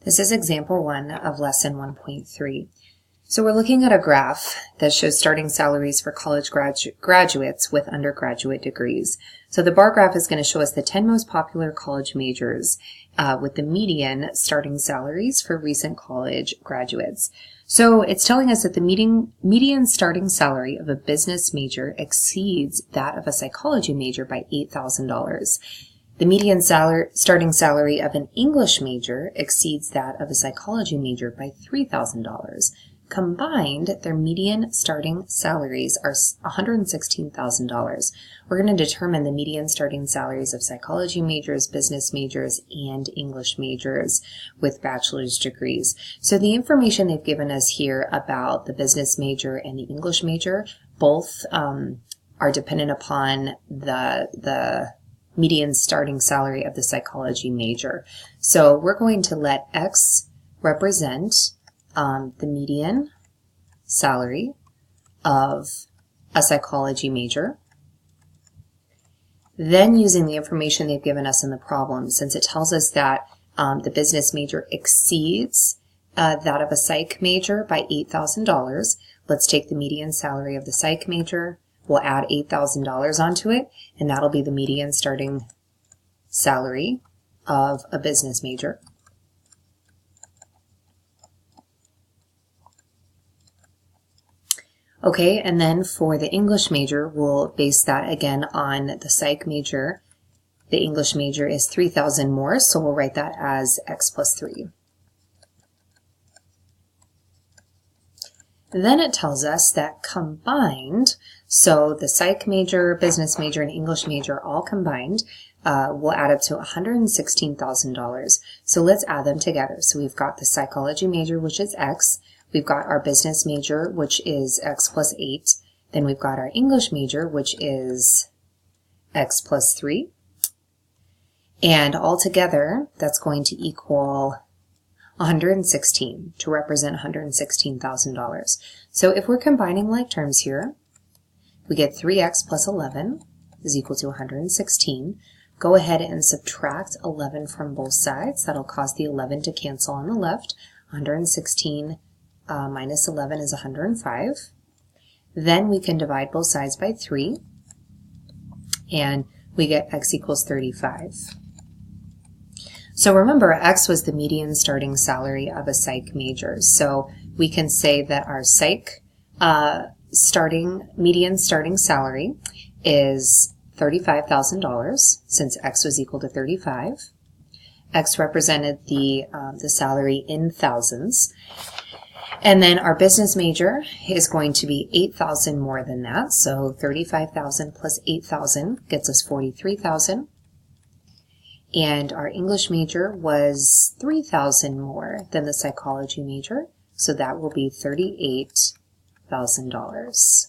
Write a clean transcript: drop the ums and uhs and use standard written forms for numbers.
This is example 1 of lesson 1.3. So we're looking at a graph that shows starting salaries for college graduates with undergraduate degrees. So the bar graph is going to show us the 10 most popular college majors with the median starting salaries for recent college graduates. So it's telling us that the median starting salary of a business major exceeds that of a psychology major by $8,000. The median starting salary of an English major exceeds that of a psychology major by $3,000. Combined, their median starting salaries are $116,000. We're going to determine the median starting salaries of psychology majors, business majors, and English majors with bachelor's degrees. So the information they've given us here about the business major and the English major, both are dependent upon the median starting salary of the psychology major. So we're going to let X represent the median salary of a psychology major. Then using the information they've given us in the problem, since it tells us that the business major exceeds that of a psych major by $8,000, let's take the median salary of the psych major. We'll add $8,000 onto it, and that'll be the median starting salary of a business major. Okay, and then for the English major, we'll base that again on the psych major. The English major is $3,000 more, so we'll write that as X plus 3. Then it tells us that combined, so the psych major, business major, and English major all combined will add up to $116,000. So let's add them together. So we've got the psychology major, which is X. We've got our business major, which is X plus 8. Then we've got our English major, which is X plus 3. And altogether, that's going to equal 116 to represent $116,000. So if we're combining like terms here, we get 3x plus 11 is equal to 116. Go ahead and subtract 11 from both sides. That'll cause the 11 to cancel on the left. 116 minus 11 is 105. Then we can divide both sides by 3, and we get x equals 35. So remember, X was the median starting salary of a psych major. So we can say that our psych median starting salary is $35,000, since X was equal to 35. X represented the salary in thousands. And then our business major is going to be 8,000 more than that. So 35,000 plus 8,000 gets us 43,000. And our English major was 3,000 more than the psychology major, so that will be $38,000.